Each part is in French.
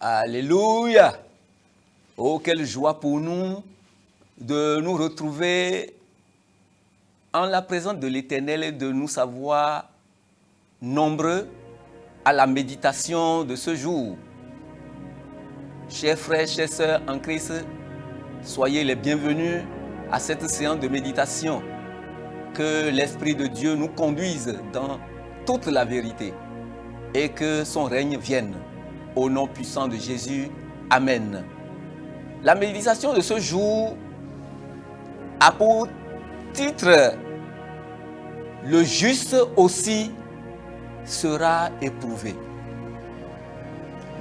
Alléluia! Oh, quelle joie pour nous de nous retrouver en la présence de l'Éternel et de nous savoir nombreux à la méditation de ce jour. Chers frères, chères sœurs en Christ, soyez les bienvenus à cette séance de méditation. Que l'Esprit de Dieu nous conduise dans toute la vérité et que son règne vienne. Au nom puissant de Jésus, Amen. La méditation de ce jour a pour titre « Le juste aussi sera éprouvé ».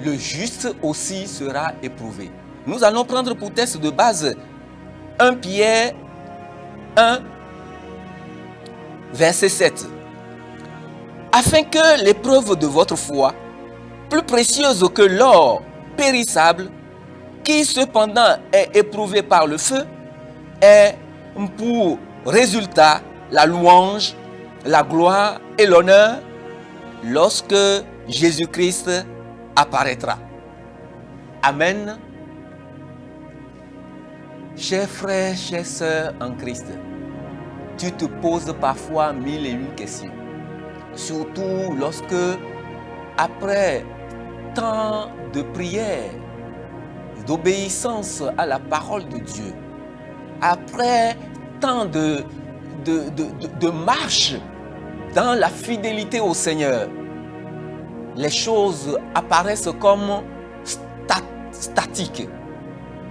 Le juste aussi sera éprouvé. Nous allons prendre pour texte de base 1 Pierre 1, verset 7. Afin que l'épreuve de votre foi, plus précieuse que l'or périssable, qui cependant est éprouvé par le feu, ait pour résultat la louange, la gloire et l'honneur lorsque Jésus-Christ apparaîtra. Amen. Chers frères, chères sœurs en Christ, tu te poses parfois 1001 questions. Surtout lorsque, après tant de prières, d'obéissance à la parole de Dieu, après tant de marches dans la fidélité au Seigneur, les choses apparaissent comme statiques.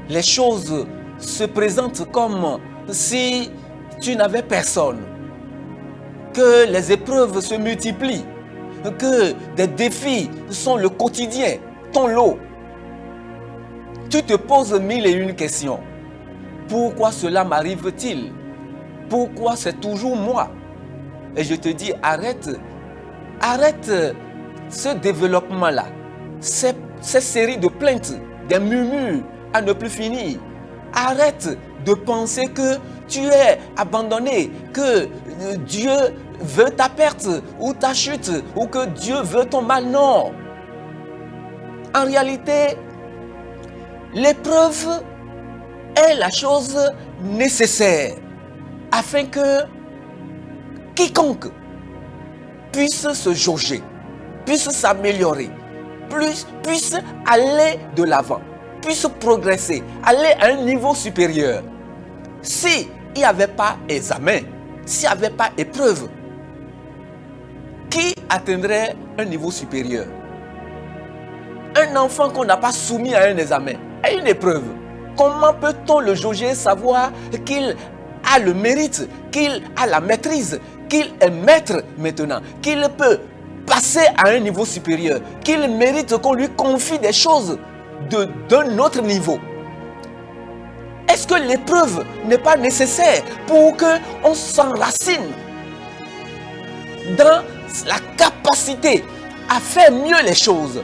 Les choses se présentent comme si tu n'avais personne. Que les épreuves se multiplient, que des défis sont le quotidien, ton lot. Tu te poses 1001 questions. Pourquoi cela m'arrive-t-il? Pourquoi c'est toujours moi? Et je te dis, arrête ce développement-là, ces séries de plaintes, des murmures à ne plus finir. Arrête de penser que tu es abandonné, que Dieu veut ta perte ou ta chute, ou que Dieu veut ton mal. Non. En réalité, l'épreuve est la chose nécessaire afin que quiconque puisse se jauger, puisse s'améliorer, puisse aller de l'avant, puisse progresser, aller à un niveau supérieur. S'il n'y avait pas examen, s'il n'y avait pas épreuve, qui atteindrait un niveau supérieur? Un enfant qu'on n'a pas soumis à un examen, à une épreuve, comment peut-on le jauger, savoir qu'il a le mérite, qu'il a la maîtrise, qu'il est maître maintenant, qu'il peut passer à un niveau supérieur, qu'il mérite qu'on lui confie des choses d'un autre niveau? Est-ce que l'épreuve n'est pas nécessaire pour qu'on s'enracine dans la capacité à faire mieux les choses,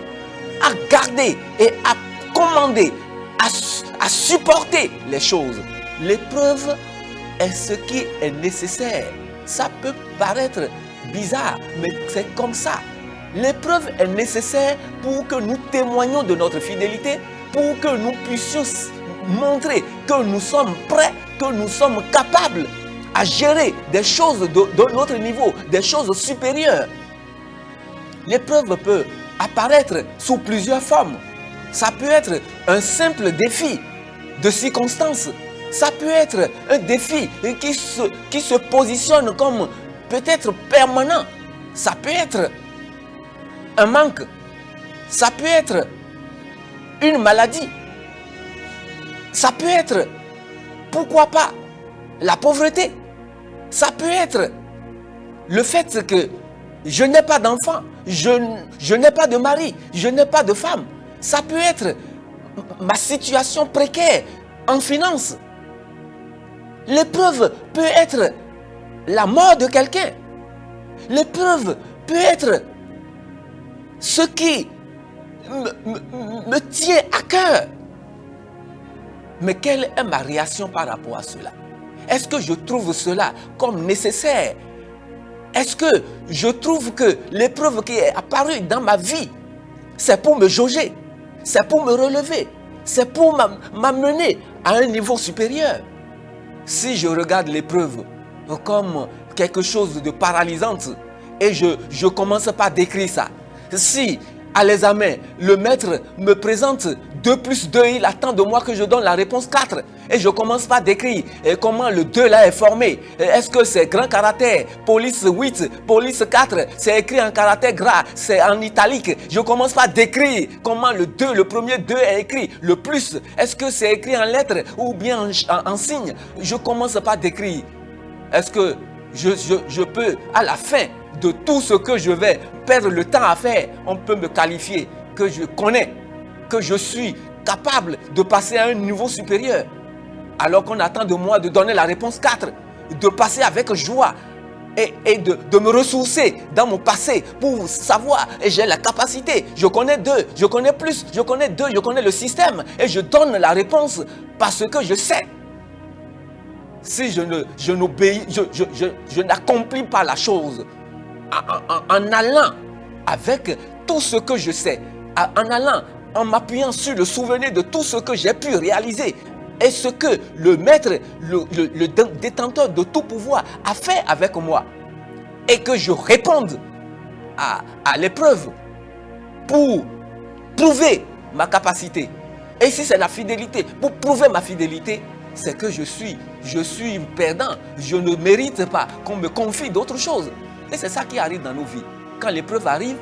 à garder et à commander, à supporter les choses? L'épreuve est ce qui est nécessaire. Ça peut paraître bizarre, mais c'est comme ça. L'épreuve est nécessaire pour que nous témoignions de notre fidélité, pour que nous puissions montrer que nous sommes prêts, que nous sommes capables à gérer des choses de notre niveau, des choses supérieures. L'épreuve peut apparaître sous plusieurs formes. Ça peut être un simple défi de circonstances. Ça peut être un défi qui se positionne comme peut-être permanent. Ça peut être un manque. Ça peut être une maladie. Ça peut être, pourquoi pas, la pauvreté. Ça peut être le fait que je n'ai pas d'enfant, je n'ai pas de mari, je n'ai pas de femme. Ça peut être ma situation précaire en finance. L'épreuve peut être la mort de quelqu'un. L'épreuve peut être ce qui me tient à cœur. Mais quelle est ma réaction par rapport à cela? Est-ce que je trouve cela comme nécessaire? Est-ce que je trouve que l'épreuve qui est apparue dans ma vie, c'est pour me jauger? c'est pour me relever. C'est pour m'amener à un niveau supérieur. Si je regarde l'épreuve comme quelque chose de paralysant et je ne commence pas à décrire ça. Si à l'examen, le maître me présente 2 plus 2, il attend de moi que je donne la réponse 4. Et je ne commence pas à décrire comment le 2 là est formé. Est-ce que c'est grand caractère, police 8, police 4, c'est écrit en caractère gras, c'est en italique. Je ne commence pas à décrire comment le 2, le premier 2 est écrit. Le plus, est-ce que c'est écrit en lettres ou bien en signes? Je ne commence pas à décrire. Est-ce que je peux, à la fin de tout ce que je vais perdre le temps à faire, on peut me qualifier que je connais, que je suis capable de passer à un niveau supérieur, alors qu'on attend de moi de donner la réponse 4, de passer avec joie et de me ressourcer dans mon passé pour savoir, et j'ai la capacité, je connais 2, je connais plus, je connais 2, je connais le système et je donne la réponse parce que je sais. Si je n'accomplis pas la chose en allant avec tout ce que je sais, en allant, en m'appuyant sur le souvenir de tout ce que j'ai pu réaliser et ce que le maître, le détenteur de tout pouvoir a fait avec moi, et que je réponde à l'épreuve pour prouver ma capacité. Et si c'est la fidélité, pour prouver ma fidélité, c'est que je suis perdant. Je ne mérite pas qu'on me confie d'autres choses. Et c'est ça qui arrive dans nos vies. Quand l'épreuve arrive,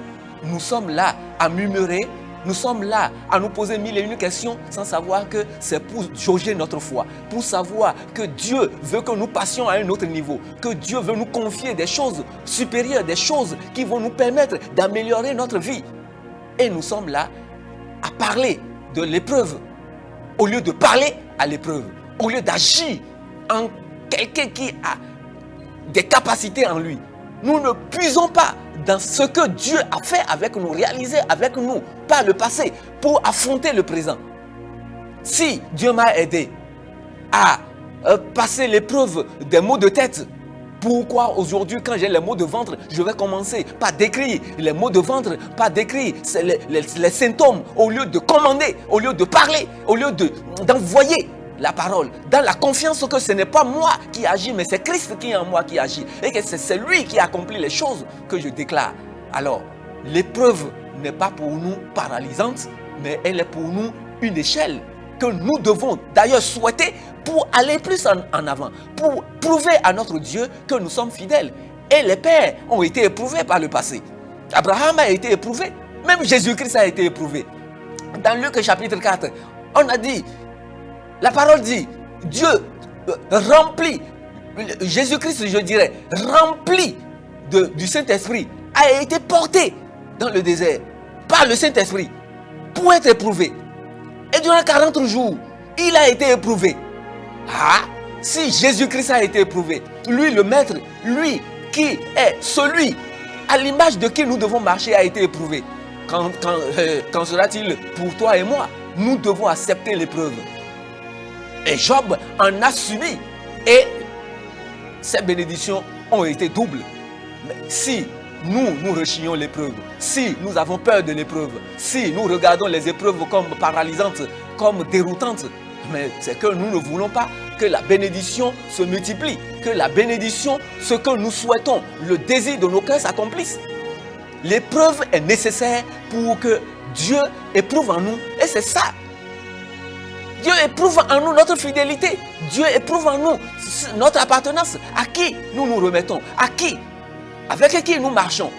nous sommes là à murmurer, nous sommes là à nous poser 1001 questions sans savoir que c'est pour jauger notre foi, pour savoir que Dieu veut que nous passions à un autre niveau, que Dieu veut nous confier des choses supérieures, des choses qui vont nous permettre d'améliorer notre vie. Et nous sommes là à parler de l'épreuve au lieu de parler à l'épreuve. Au lieu d'agir en quelqu'un qui a des capacités en lui. Nous ne puisons pas dans ce que Dieu a fait avec nous, réalisé avec nous par le passé pour affronter le présent. Si Dieu m'a aidé à passer l'épreuve des maux de tête, pourquoi aujourd'hui quand j'ai les maux de ventre, je vais commencer par décrire les maux de ventre, par décrire les symptômes au lieu de commander, au lieu de parler, au lieu d'envoyer la parole, dans la confiance que ce n'est pas moi qui agis, mais c'est Christ qui est en moi qui agit, et que c'est lui qui accomplit les choses que je déclare. Alors, l'épreuve n'est pas pour nous paralysante, mais elle est pour nous une échelle que nous devons d'ailleurs souhaiter pour aller plus en avant, pour prouver à notre Dieu que nous sommes fidèles. Et les pères ont été éprouvés par le passé. Abraham a été éprouvé, même Jésus-Christ a été éprouvé. Dans Luc chapitre 4, on a dit, la parole dit, Dieu rempli, Jésus-Christ je dirais, rempli du Saint-Esprit, a été porté dans le désert par le Saint-Esprit pour être éprouvé. Et durant 40 jours, il a été éprouvé. Ah, si Jésus-Christ a été éprouvé, lui le maître, lui qui est celui à l'image de qui nous devons marcher a été éprouvé. Qu'en sera-t-il pour toi et moi? Nous devons accepter l'épreuve. Et Job en a subi. Et ses bénédictions ont été doubles. Mais si nous rechignons l'épreuve, si nous avons peur de l'épreuve, si nous regardons les épreuves comme paralysantes, comme déroutantes, mais c'est que nous ne voulons pas que la bénédiction se multiplie, que la bénédiction, ce que nous souhaitons, le désir de nos cœurs s'accomplisse. L'épreuve est nécessaire pour que Dieu éprouve en nous. Et c'est ça. Dieu éprouve en nous notre fidélité. Dieu éprouve en nous notre appartenance. À qui nous nous remettons? À qui? Avec qui nous marchons?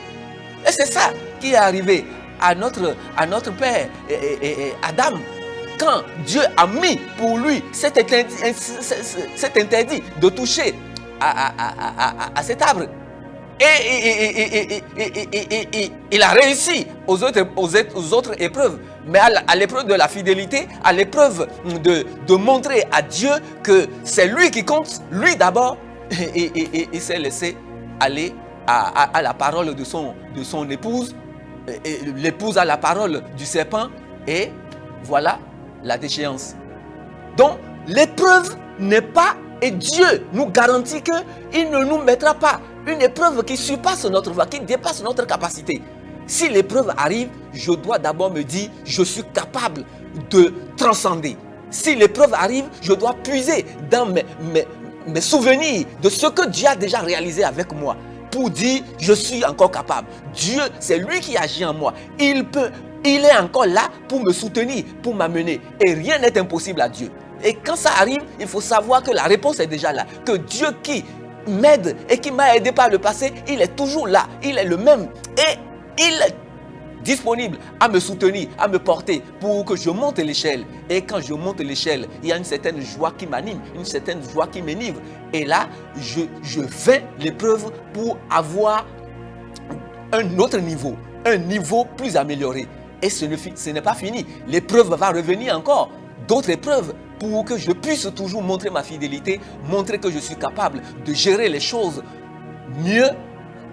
Et c'est ça qui est arrivé à notre père Adam. Quand Dieu a mis pour lui cet interdit de toucher à cet arbre. Et il a réussi aux autres épreuves. Mais à l'épreuve de la fidélité, à l'épreuve de montrer à Dieu que c'est lui qui compte, lui d'abord, il s'est laissé aller à la parole de son épouse. L'épouse a la parole du serpent et voilà la déchéance. Donc l'épreuve n'est pas, et Dieu nous garantit qu'il ne nous mettra pas une épreuve qui surpasse notre voie, qui dépasse notre capacité. Si l'épreuve arrive, je dois d'abord me dire, je suis capable de transcender. Si l'épreuve arrive, je dois puiser dans mes souvenirs de ce que Dieu a déjà réalisé avec moi pour dire, je suis encore capable. Dieu, c'est lui qui agit en moi. Il est encore là pour me soutenir, pour m'amener. Et rien n'est impossible à Dieu. Et quand ça arrive, il faut savoir que la réponse est déjà là. Que Dieu qui m'aide et qui m'a aidé par le passé, il est toujours là. Il est le même. Et il est disponible à me soutenir, à me porter pour que je monte l'échelle. Et quand je monte l'échelle, il y a une certaine joie qui m'anime, une certaine joie qui m'enivre. Et là, je vais l'épreuve pour avoir un autre niveau, un niveau plus amélioré. Et ce n'est pas fini. L'épreuve va revenir encore. D'autres épreuves pour que je puisse toujours montrer ma fidélité, montrer que je suis capable de gérer les choses mieux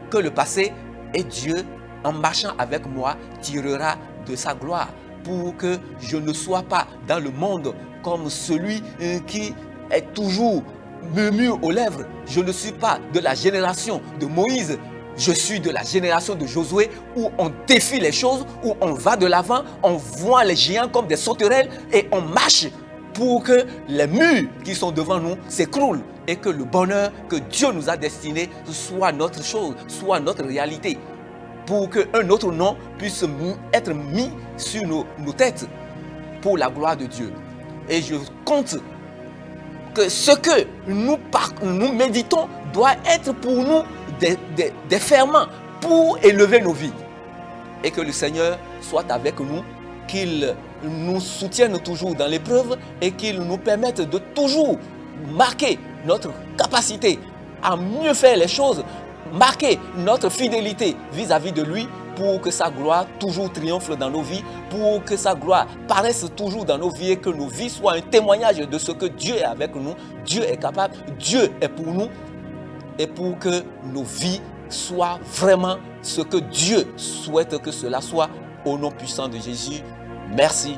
que le passé. Et Dieu, en marchant avec moi, tirera de sa gloire pour que je ne sois pas dans le monde comme celui qui est toujours murmure aux lèvres. Je ne suis pas de la génération de Moïse. Je suis de la génération de Josué où on défie les choses, où on va de l'avant, on voit les géants comme des sauterelles et on marche pour que les murs qui sont devant nous s'écroulent et que le bonheur que Dieu nous a destiné soit notre chose, soit notre réalité. Pour qu'un autre nom puisse être mis sur nos têtes pour la gloire de Dieu. Et je compte que ce que nous méditons doit être pour nous des ferments pour élever nos vies. Et que le Seigneur soit avec nous, qu'il nous soutienne toujours dans l'épreuve et qu'il nous permette de toujours marquer notre capacité à mieux faire les choses, marquer notre fidélité vis-à-vis de lui pour que sa gloire toujours triomphe dans nos vies, pour que sa gloire paraisse toujours dans nos vies et que nos vies soient un témoignage de ce que Dieu est avec nous, Dieu est capable, Dieu est pour nous et pour que nos vies soient vraiment ce que Dieu souhaite que cela soit au nom puissant de Jésus. Merci.